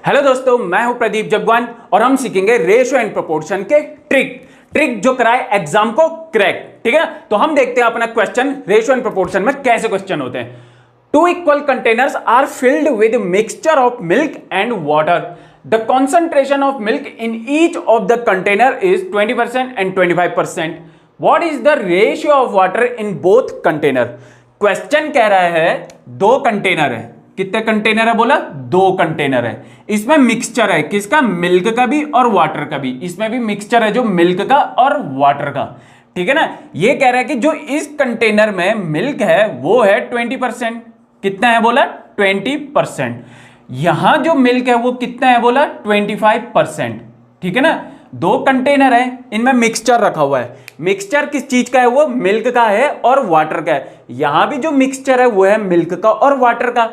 Hello दोस्तों, मैं हूं प्रदीप जगवान और हम सीखेंगे रेशियो एंड प्रोपोर्शन के ट्रिक जो कराए एग्जाम को क्रैक। ठीक है ना। तो हम देखते हैं अपना क्वेश्चन रेशियो एंड प्रोपोर्शन में कैसे क्वेश्चन होते हैं। Two equal containers are filled with mixture of milk and water. The concentration of milk in each of the container is 20% and 25%। What is the ratio of water in both container. Question कह रहा है दो container है। कितने container है बोला? दो container है। इसमें मिक्सचर है किसका? मिल्क का भी और वाटर का भी। इसमें भी मिक्सचर है जो मिल्क का और वाटर का। ठीक है ना। ये कह रहा है कि जो इस कंटेनर में मिल्क है वो है 20%। कितना है बोला? 20%। यहां जो मिल्क है वो कितना है बोला? 25%। ठीक है ना। दो कंटेनर है, इनमें मिक्सचर रखा हुआ है। मिक्सचर किस चीज का है? वो मिल्क का है और वाटर का है। यहां भी जो मिक्सचर है वो है मिल्क का और वाटर का।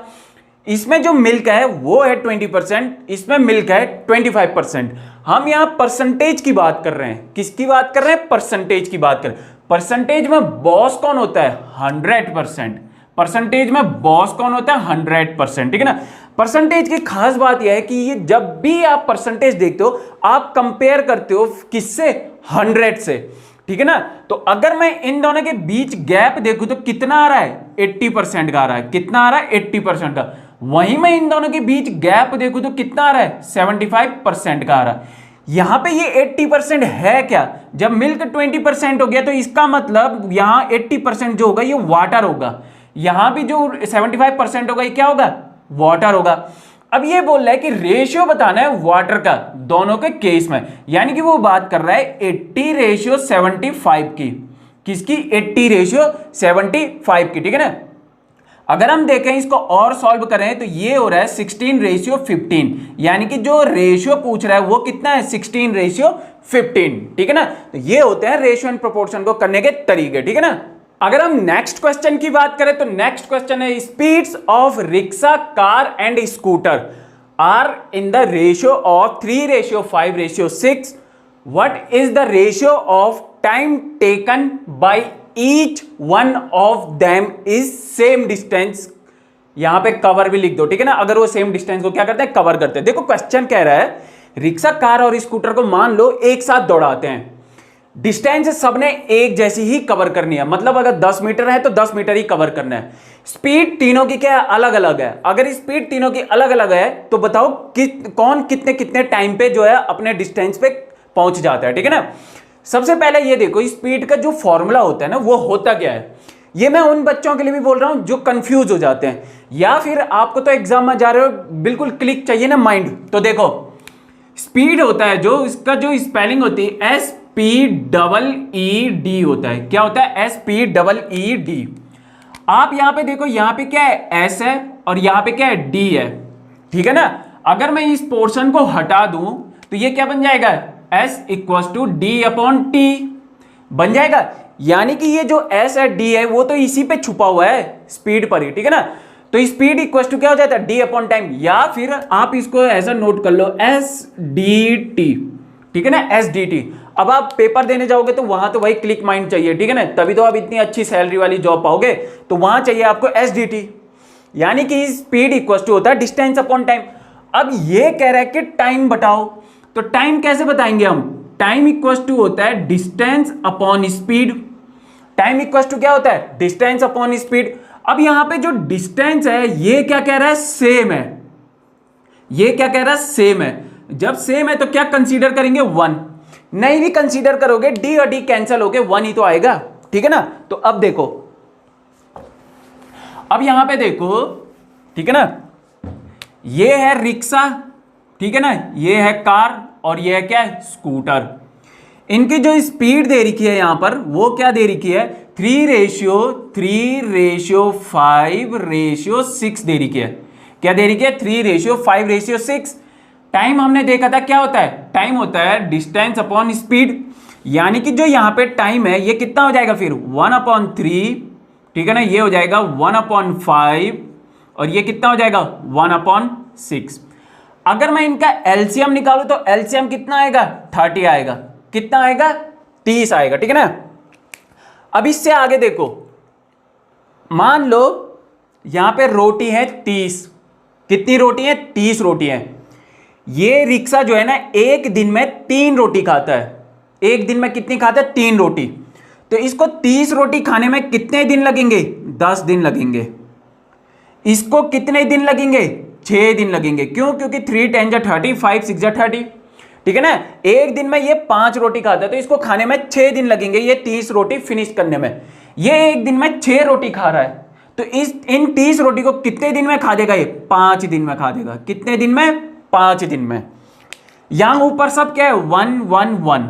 इसमें जो मिल्क है वो है 20%, इसमें मिल्क है 25%। हम यहां परसेंटेज की बात कर रहे हैं। किसकी बात कर रहे हैं? परसेंटेज की बात कर रहे हैं। परसेंटेज में बॉस कौन होता है? 100%। परसेंटेज में बॉस कौन होता है? 100%। ठीक है ना। परसेंटेज की खास बात यह है कि ये जब भी आप परसेंटेज देखते हो आप कंपेयर करते हो किससे? 100 से। ठीक है ना। तो अगर मैं इन दोनों के बीच गैप देखूं तो कितना आ रहा है? 80% का आ रहा है। कितना आ रहा है? 80% का। वहीं मैं इन दोनों के बीच गैप देखूं तो कितना आ रहा है? 75% का आ रहा है। यहां पे ये 80% है क्या? जब मिल्क 20% हो गया तो इसका मतलब यहां 80% जो होगा ये वाटर होगा। यहां भी जो 75% होगा ये क्या होगा? वाटर होगा। अब ये बोल रहा है कि रेशियो बताना है वाटर का दोनों के केस में, यानी कि वो बात कर रहा है 80:75 की। किसकी? 80:75 की। ठीक है ना। अगर हम देखें इसको और सॉल्व करें तो ये हो रहा है 16:15, यानी कि जो रेशियो पूछ रहा है वो कितना है? 16:15। ठीक है ना। तो ये होते हैं रेशियो एंड प्रोपोर्शन को करने के तरीके। ठीक है ना। अगर हम नेक्स्ट क्वेश्चन की बात करें तो नेक्स्ट क्वेश्चन है speeds of rickshaw, car and scooter are in the ratio of 3:5:6। What is the ratio of time taken by each one of them is same distance. यहां पे कवर भी लिख दो। ठीक है ना। अगर वो सेम डिस्टेंस को क्या करते हैं? कवर करते हैं। देखो क्वेश्चन कह रहा है रिक्शा, कार और स्कूटर को मान लो एक साथ दौड़ाते हैं। डिस्टेंस सबने एक जैसी ही कवर करनी है, मतलब अगर 10 मीटर है तो 10 मीटर ही कवर करना है। स्पीड तीनों की क्या है? अलग अलग है। अगर स्पीड तीनों की अलग अलग है तो बताओ कौन कितने कितने टाइम पे जो है अपने डिस्टेंस पे पहुंच जाता है। ठीक है ना। सबसे पहले ये देखो स्पीड का जो फॉर्मूला होता है ना वो होता क्या है। ये मैं उन बच्चों के लिए भी बोल रहा हूं जो कंफ्यूज हो जाते हैं, या फिर आपको तो एग्जाम में जा रहे हो बिल्कुल क्लिक चाहिए ना माइंड। तो देखो स्पीड होता है जो इसका जो स्पेलिंग होती है SPEED होता है। क्या होता है? SPEED। आप यहां पे देखो, यहां पे क्या है? S है और यहां पे क्या है? D है। ठीक है ना। अगर मैं इस पोर्शन को हटा दूं तो ये क्या बन जाएगा? S=D/T बन जाएगा। यानी कि ये जो S है D है वो तो इसी पे छुपा हुआ है, स्पीड पर ही। ठीक है ना। तो स्पीड इक्वल टू क्या हो जाता है? D/टाइम। या फिर आप इसको ऐसा नोट कर लो SDT। ठीक है ना। SDT। अब आप पेपर देने जाओगे तो वहां तो भाई क्लिक माइंड चाहिए। ठीक है ना। तभी तो आप इतनी अच्छी सैलरी वाली जॉब पाओगे। तो वहां चाहिए आपको SDT, यानी कि स्पीड इक्वल टू होता है डिस्टेंस अपॉन टाइम। अब ये कह रहा है कि टाइम बताओ, तो टाइम कैसे बताएंगे हम? टाइम इक्वल टू होता है distance upon speed. Time equal to क्या होता है? Distance upon speed. अब यहां पे जो डिस्टेंस है ये क्या कह रहा है? सेम है। ये क्या कह रहा है? सेम है। जब सेम है तो क्या कंसीडर करेंगे? 1। नहीं भी कंसीडर करोगे डी और डी कैंसिल होके 1 ही तो आएगा। ठीक है ना। तो अब देखो, अब यहां पे देखो। ठीक है ना। ये है रिक्शा, ठीक है ना, ये है कार और ये है क्या है? स्कूटर। इनकी जो स्पीड दे रखी है यहां पर वो क्या दे रखी है? 3:3:5:6 दे रखी है। क्या दे रखी है? 3:5:6। टाइम हमने देखा था क्या होता है? टाइम होता है डिस्टेंस अपॉन स्पीड। यानी कि जो यहां पे टाइम है ये कितना हो जाएगा फिर? 1/3। ठीक है ना। ये हो जाएगा 1/5 और ये कितना हो जाएगा? 1/6। अगर मैं इनका एलसीएम निकालू तो एलसीएम कितना आएगा? 30 आएगा। कितना आएगा? 30 आएगा। ठीक है ना। अब इससे आगे देखो, मान लो यहां पे रोटी है 30। कितनी रोटी है? 30 रोटी है। ये रिक्शा जो है ना एक दिन में 3 रोटी खाता है। एक दिन में कितनी खाता है? 3 रोटी। तो इसको 30 रोटी खाने में कितने दिन लगेंगे? 10 दिन लगेंगे। इसको कितने दिन लगेंगे? 6 दिन लगेंगे। क्यों? क्योंकि 3 10 जा 30, 5 6 जा 30। ठीक है ना। एक दिन में ये 5 रोटी खाता है तो इसको खाने में 6 दिन लगेंगे ये 30 रोटी फिनिश करने में। ये एक दिन में 6 रोटी खा रहा है तो इन 30 रोटी को कितने दिन में खा देगा? ये 5 दिन में खा देगा। कितने दिन में? 5 दिन में। यहां ऊपर सब क्या है? 1 1 1,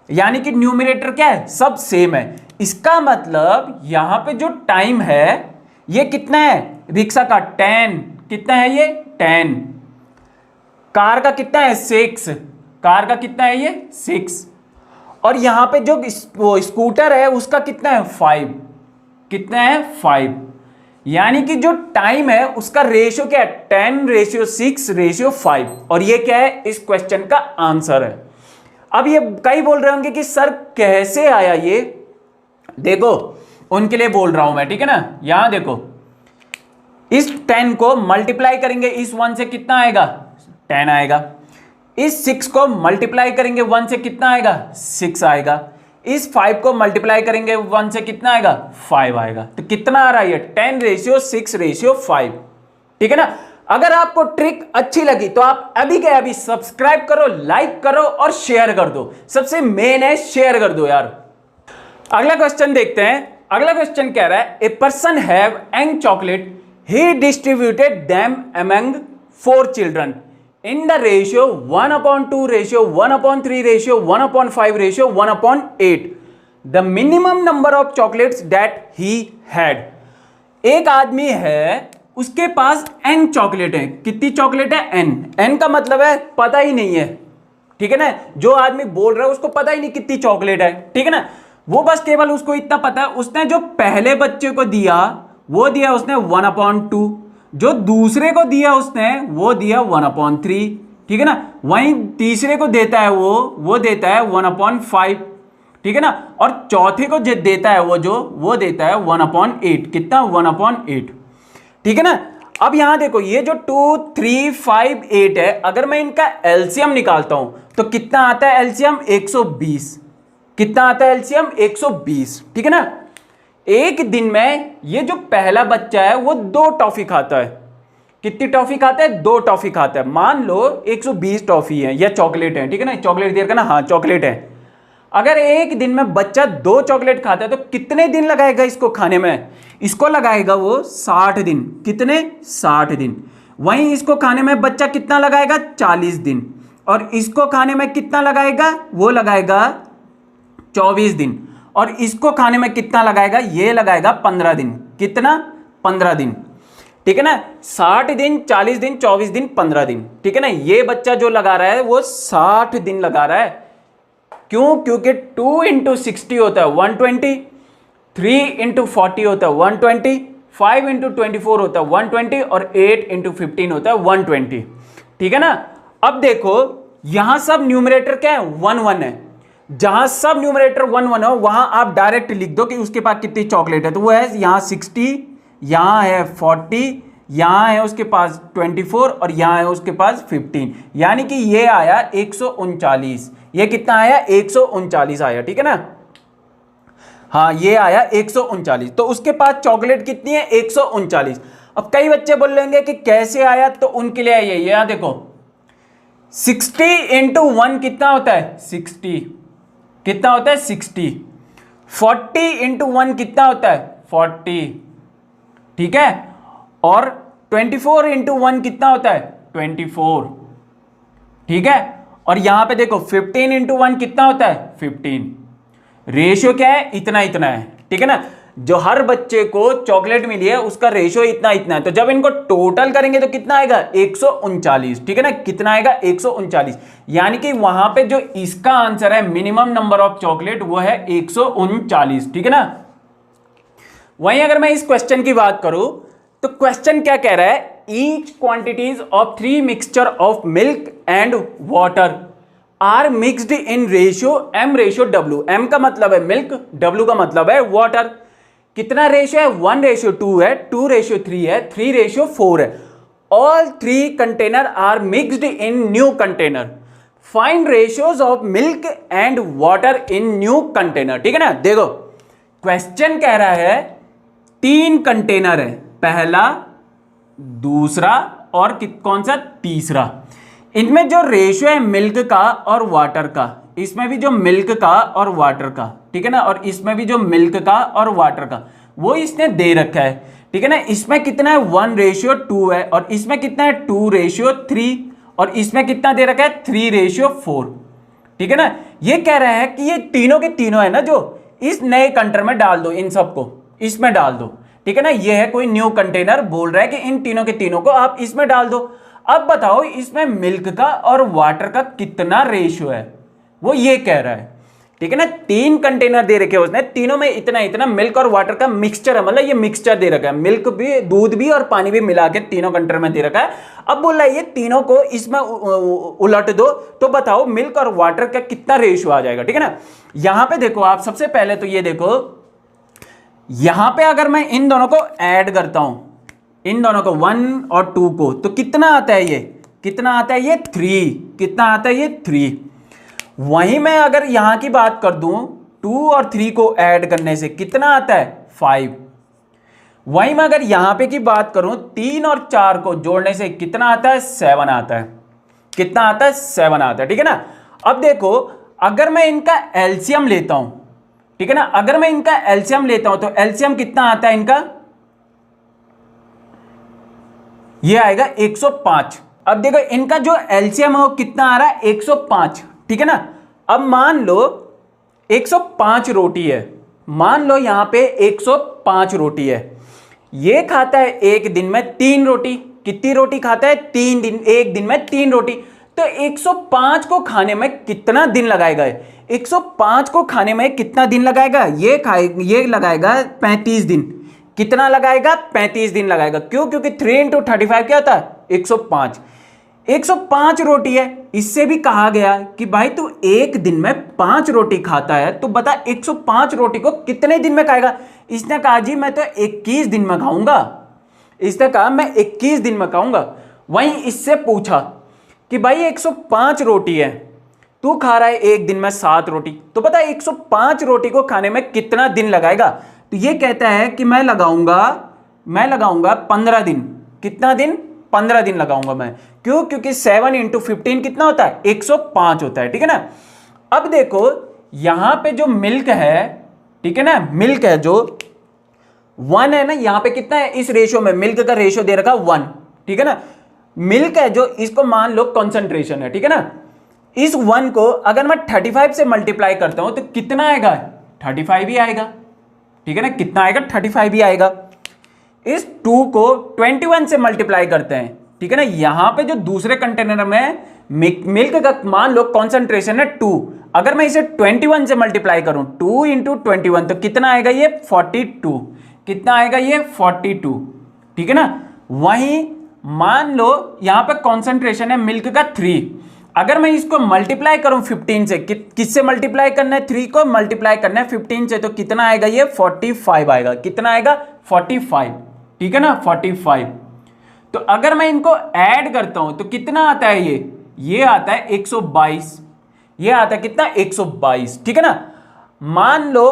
यानी कि न्यूमरेटर क्या है? सब सेम है। इसका मतलब यहां पे जो टाइम है ये कितना है? रिक्शा का 10। कितना है ये? 10। कार का कितना है? 6। कार का कितना है? ये 6। और यहां पे जो स्कूटर है उसका कितना है? 5। कितना है? 5। यानी कि जो टाइम है उसका रेशियो क्या है? 10:6:5। और ये क्या है? इस क्वेश्चन का आंसर है। अब ये कई बोल रहे होंगे कि सर कैसे आया ये? देखो उनके लिए बोल रहा हूं मैं, ठीक है ना। यहां देखो, इस 10 को मल्टीप्लाई करेंगे इस 1 से, कितना आएगा? 10 आएगा। इस 6 को मल्टीप्लाई करेंगे 1 से, कितना आएगा? 6 आएगा। इस 5 को मल्टीप्लाई करेंगे 1 से, कितना आएगा? 5 आएगा। तो कितना आ रहा है ये? 10:6:5। ठीक है ना। अगर आपको ट्रिक अच्छी लगी तो आप अभी के अभी सब्सक्राइब करो, लाइक करो और शेयर कर दो। सबसे मेन है शेयर कर दो यार। अगला क्वेश्चन देखते हैं। अगला क्वेश्चन कह रहा है, a person have an chocolate, he distributed them among 4 children in the ratio 1/2 ratio 1/3 ratio 1/5 ratio 1/8, the minimum number of chocolates that he had। एक आदमी है, उसके पास n चॉकलेट है। कितनी चॉकलेट है? n। n का मतलब है पता ही नहीं है। ठीक है ना। जो आदमी बोल रहा है उसको पता ही नहीं कितनी चॉकलेट है। ठीक है ना। वो बस केवल उसको इतना पता है, उसने जो पहले बच्चे को दिया वो दिया उसने 1/2, जो दूसरे को दिया उसने वो दिया 1/3। ठीक है ना। वहीं तीसरे को देता है वो देता है 1/5। ठीक है ना। और चौथे को जो देता है वो देता है 1/8। कितना? 1/8। ठीक है ना। अब यहां देखो, ये जो 2 3 5 8 है, अगर मैं इनका एलसीएम निकालता हूं तो कितना आता है एलसीएम? 120। कितना आता है एलसीएम? 120। ठीक है ना। एक दिन में ये जो पहला बच्चा है वो 2 टॉफी खाता है। कितनी टॉफी खाता है? 2 टॉफी खाता है। मान लो 120 टॉफी है या चॉकलेट है। ठीक है ना। चॉकलेट दिया ना, हाँ चॉकलेट है। अगर एक दिन में बच्चा 2 चॉकलेट खाता है तो कितने दिन लगाएगा इसको खाने में? इसको लगाएगा वो 60 दिन। कितने? 60 दिन। वहीं इसको खाने में बच्चा कितना लगाएगा? 40 दिन। और इसको खाने में कितना लगाएगा? वो लगाएगा 24 दिन। और इसको खाने में कितना लगाएगा? ये लगाएगा 15 दिन। कितना? 15 दिन। ठीक है ना। 60 दिन, 40 दिन, 24 दिन, 15 दिन। ठीक है ना। ये बच्चा जो लगा रहा है वो 60 दिन लगा रहा है। क्यों? क्योंकि 2 × 60 होता है 120, 3 × 40 होता है 120, 5 × 24 होता है 120 और 8 × 15 होता है 120। ठीक है ना। अब देखो यहां सब न्यूमरेटर क्या है? 1 1 है। जहां सब न्यूमरेटर 1 1 हो वहां आप डायरेक्ट लिख दो कि उसके पास कितनी चॉकलेट है। तो वो है यहां 60, यहां है 40, यहां है उसके पास 24 और यहां है उसके पास 15। यानी कि ये आया 139। ये कितना आया? 139 आया। ठीक है ना। हाँ ये आया 139। तो उसके पास चॉकलेट कितनी है? 139। अब कई बच्चे बोल लेंगे कि कैसे आया, तो उनके लिए ये यहां देखो 60 × 1 कितना होता है? 60। कितना होता है? 60। 40 × 1 कितना होता है? 40। ठीक है। और 24 × 1 कितना होता है? 24। ठीक है। और यहां पे देखो 15 × 1 कितना होता है? 15। रेशियो क्या है? इतना इतना है। ठीक है ना। जो हर बच्चे को चॉकलेट मिली है उसका रेशियो इतना इतना है। तो जब इनको टोटल करेंगे तो कितना आएगा? 139। ठीक है ना। कितना आएगा? 139। यानी कि वहां पे जो इसका आंसर है मिनिमम नंबर ऑफ चॉकलेट वो है 139। ठीक है ना। वहीं अगर मैं इस क्वेश्चन की बात करूं तो क्वेश्चन क्या कह रहा है? Each quantities of 3 mixture of milk and water are mixed in ratio M/W। M का मतलब है मिल्क, W का मतलब है वाटर। कितना रेशियो है? 1:2 है, 2:3 है, 3:4 है। All 3 container are mixed in new container, find ratios of milk and water in new container. ठीक है ना, देखो क्वेश्चन कह रहा है 3 कंटेनर है, पहला, दूसरा और कौन सा, तीसरा। इनमें जो रेशियो है मिल्क का और वाटर का, इसमें भी जो मिल्क का और वाटर का, ठीक है ना, और इसमें भी जो मिल्क का और वाटर का, वो इसने दे रखा है। ठीक है ना, इसमें कितना है 1:2 है, और इसमें कितना है 2:3, और इसमें कितना दे रखा है 3:4। ठीक है ना, ये कह रहा है कि ये तीनों के तीनों है ना, जो इस नए कंटेनर में डाल दो, इन सबको इसमें डाल दो। ठीक है ना, ये है कोई न्यू कंटेनर, बोल रहा है कि इन तीनों के तीनों को आप इसमें डाल दो। अब बताओ इसमें मिल्क का और वाटर का कितना रेशियो है, वो ये कह रहा है। ठीक है ना, 3 कंटेनर दे रखे उसने, तीनों में इतना इतना मिल्क और वाटर का मिक्सचर है, मतलब ये मिक्सचर दे रखा है, मिल्क भी, दूध भी और पानी भी मिला के तीनों कंटेनर में दे रखा है। अब बोल रहा है ये तीनों को इसमें उलट दो, तो बताओ मिल्क और वाटर का कितना रेशियो आ जाएगा। ठीक है ना, यहां पे देखो आप, सबसे पहले तो ये देखो, यहां पे अगर मैं इन दोनों को ऐड करता हूं, इन दोनों को 1 और 2 को, तो कितना आता है, ये कितना आता है, ये 3, कितना आता है, ये 3। वहीं मैं अगर यहां की बात कर दूं, 2 और 3 को ऐड करने से कितना आता है, 5। वहीं मैं अगर यहां पे की बात करूं, 3 और 4 को जोड़ने से कितना आता है, 7 आता है। कितना आता है, 7 आता है। ठीक है ना, अब देखो अगर मैं इनका एलसीएम लेता हूं, ठीक है ना, अगर मैं इनका एलसीएम लेता हूं, तो एलसीएम कितना आता है इनका, ये आएगा 105। अब देखो इनका जो एलसीएम है वो कितना आ रहा है, 105। ठीक है ना, अब मान लो 105 रोटी है, मान लो यहां पे 105 रोटी है, ये खाता है एक दिन में 3 रोटी। कितनी रोटी खाता है, 3 दिन, एक दिन में 3 रोटी। तो 105 को खाने में कितना दिन लगाएगा, 105 को खाने में कितना दिन लगाएगा, ये लगाएगा 35 दिन। कितना लगाएगा, 35 दिन लगाएगा। क्यों, क्योंकि 3 × 35 क्या होता है, 105। 105 रोटी है, इससे भी कहा गया कि भाई तू एक दिन में 5 रोटी खाता है, तो बता 105 रोटी को कितने दिन में खाएगा। इसने कहा जी मैं तो 21 दिन में खाऊंगा, इसने कहा मैं 21 दिन में खाऊंगा। वहीं इससे पूछा कि भाई 105 रोटी है, तू खा रहा है एक दिन में 7 रोटी, तो बता 105 रोटी को खाने में कितना दिन लगाएगा। तो ये कहता है कि मैं लगाऊंगा 15 दिन। कितना दिन, 15 दिन लगाऊंगा मैं। क्यों, क्योंकि 7 × 15 कितना होता है, 105 होता है। ठीक है ना, अब देखो यहां पे जो मिल्क है, ठीक है ना, मिल्क है जो 1 है ना, यहां पे कितना है, इस रेशियो में मिल्क का रेशियो दे रखा 1। ठीक है ना, मिल्क है जो, इसको मान लो कंसंट्रेशन है। ठीक है ना, इस 1 को अगर मैं 35 से मल्टीप्लाई करता हूं तो कितना आएगा, 35 ही आएगा। ठीक है ना, कितना आएगा, 35 ही आएगा। इस 2 को 21 से मल्टीप्लाई करते हैं। ठीक है ना, यहां पे जो दूसरे कंटेनर में मिल्क का मान लो कॉन्सेंट्रेशन है 2, अगर मैं इसे 21 से मल्टीप्लाई करूं, 2 × 21, तो कितना आएगा, ये 42। कितना आएगा, ये 42। ठीक है ना, वहीं मान लो यहां पे कॉन्सेंट्रेशन है मिल्क का 3, अगर मैं इसको मल्टीप्लाई करूं 15 से, किससे मल्टीप्लाई करना है, 3 को मल्टीप्लाई करना है 15 से, तो कितना आएगा, ये 45 आएगा। कितना आएगा, 45। ठीक है ना, 45। तो अगर मैं इनको ऐड करता हूं तो कितना आता है, ये आता है 122। ये आता है कितना, 122। ठीक है ना, मान लो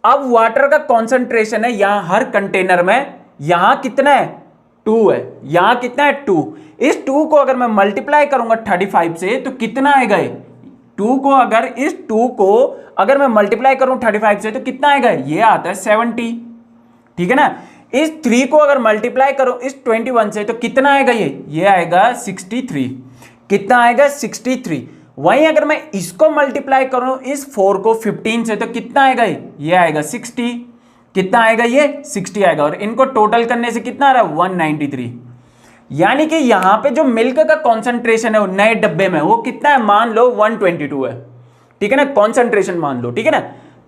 अब वाटर का कॉन्सेंट्रेशन है यहां हर कंटेनर में, यहां कितना है, 2 है, यहां कितना है, 2। इस 2 को अगर मैं मल्टीप्लाई करूंगा 35 से, तो कितना आएगा, 2 को अगर मैं मल्टीप्लाई करूं 35 से, तो कितना आएगा, ये आता है 70। ठीक है ना, इस 3 को अगर मल्टीप्लाई करो इस 21 से, तो कितना आएगा, ये आएगा 63। कितना आएगा, 63। वहीं अगर मैं इसको मल्टीप्लाई करूं इस 4 को 15 से, तो कितना आएगा, ये आएगा 60। कितना आएगा, ये 60 आएगा। और इनको टोटल करने से कितना आ रहा है, 193। यानी कि यहां पे जो मिल्क का कॉन्सेंट्रेशन है वो नए डब्बे में वो कितना है, मान लो 122 है। ठीक है ना, कॉन्सेंट्रेशन मान लो। ठीक है ना,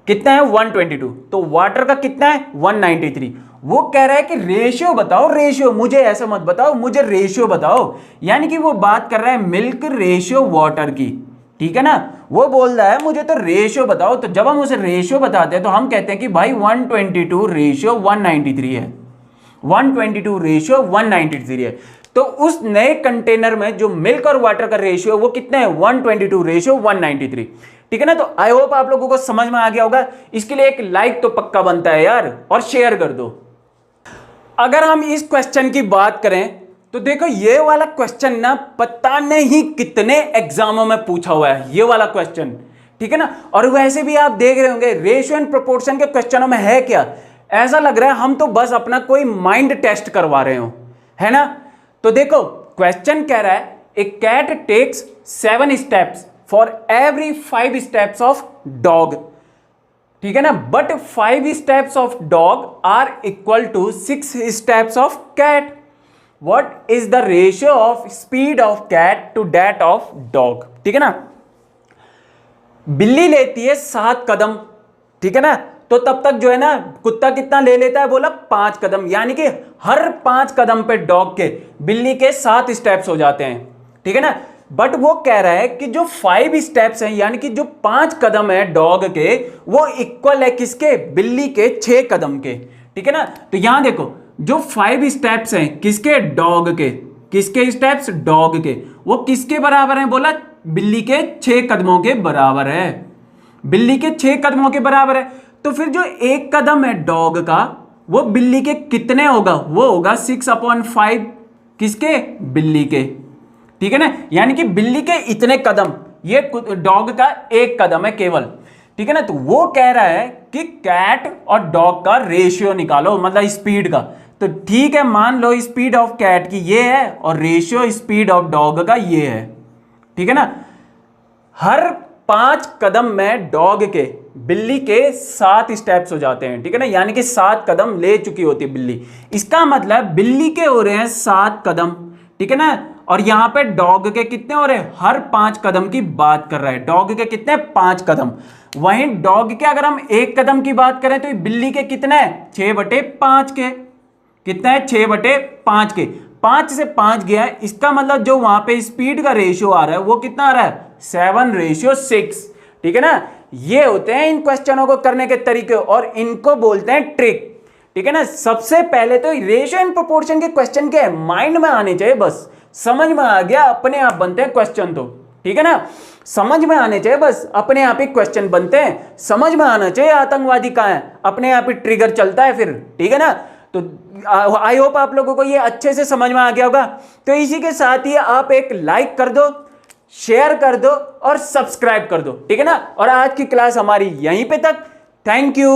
कितना है, 122। तो वाटर का कितना है, 193। वो कह रहा है कि रेशियो बताओ, रेशियो, मुझे ऐसा मत बताओ, मुझे रेशियो बताओ। यानी कि वो बात कर रहा है मिल्क रेशियो वाटर की। ठीक है ना, वो बोल रहा है मुझे तो रेशियो बताओ। तो जब हम उसे रेशियो बताते हैं तो हम कहते हैं कि भाई 122 रेशियो 193 है, 122 रेशियो 193 है। तो उस नए कंटेनर में जो मिल्क और वाटर का रेशियो वो कितने हैं, 122 रेशियो 193। ठीक है ना। तो आई होप आप लोगों को समझ में आ गया होगा। इसके लिए एक लाइक तो पक्का बनता है यार, और शेयर कर दो। अगर हम इस क्वेश्चन की बात करें तो देखो ये वाला क्वेश्चन ना पता नहीं कितने एग्जामों में पूछा हुआ है, ये वाला क्वेश्चन। ठीक है ना। और वैसे भी आप देख रहे होंगे रेशियो एंड प्रोपोर्शन के क्वेश्चनों में है क्या, ऐसा लग रहा है हम तो बस अपना कोई माइंड टेस्ट करवा रहे हो, है ना। तो देखो क्वेश्चन कह रहा है a cat takes 7 steps for every 5 steps of dog. ठीक है ना। But 5 steps of dog are equal to 6 steps of cat. What is the ratio of speed of cat to that of dog. ठीक है ना। बिल्ली लेती है 7 कदम, ठीक है ना। तो तब तक जो है ना कुत्ता कितना ले लेता है, बोला 5 कदम, यानी कि हर 5 कदम पे डॉग के बिल्ली के 7 स्टेप्स हो जाते हैं। ठीक है ना। बट वो कह रहा है कि जो 5 स्टेप्स हैं, यानी कि जो 5 कदम है डॉग के, वो इक्वल है किसके, बिल्ली के 6 कदम के। ठीक है ना। तो यहां देखो जो 5 स्टेप्स हैं किसके, डॉग के, किसके स्टेप्स, डॉग के, वो किसके बराबर हैं, बोला बिल्ली के 6 कदमों के बराबर है। बिल्ली के 6 कदमों के बराबर है। तो फिर जो 1 कदम है डॉग का वो बिल्ली के कितने होगा, वो होगा 6/5 किसके, बिल्ली के। ठीक है ना। यानी कि बिल्ली के इतने कदम, ये डॉग का 1 कदम है केवल। ठीक है ना। तो वो कह रहा है कि कैट और डॉग का रेशियो निकालो, मतलब स्पीड का। तो ठीक है, मान लो स्पीड ऑफ कैट की ये है और रेशियो स्पीड ऑफ डॉग का ये है। ठीक है ना। हर 5 कदम में डॉग के बिल्ली के 7 स्टेप्स हो जाते हैं। ठीक है ना। यानी कि 7 कदम ले चुकी होती है बिल्ली। इसका मतलब बिल्ली के हो रहे हैं 7 कदम। ठीक है ना। और यहां पे डॉग के कितने हो रहे हैं, हर 5 कदम की बात कर रहा है। डॉग के कितने, 5 कदम। वहीं डॉग के अगर हम 1 कदम की बात करें तो बिल्ली के कितने हैं, 6/5 के। कितने हैं, 6/5 के। 5 से 5 गया है, इसका मतलब जो वहां पे स्पीड का रेशियो आ रहा है वो कितना आ रहा है, 7/6। ठीक है ना। ये होते हैं इन क्वेश्चनों को करने के तरीके, और इनको बोलते हैं ट्रिक। ठीक है ना। सबसे पहले तो रेशियो एंड प्रोपोर्शन के क्वेश्चन के माइंड में आने चाहिए, बस समझ में आ गया अपने आप बनते हैं क्वेश्चन। तो ठीक है ना, समझ में आने चाहिए, बस अपने आप ही क्वेश्चन बनते हैं। समझ में आना चाहिए आतंकवादी कहां है, अपने आप ही ट्रिगर चलता है फिर। ठीक है ना। तो आई होप आप लोगों को ये अच्छे से समझ में आ गया होगा। तो इसी के साथ ही आप एक लाइक कर दो, शेयर कर दो और सब्सक्राइब कर दो। ठीक है ना। और आज की क्लास हमारी यहीं पे तक। Thank you.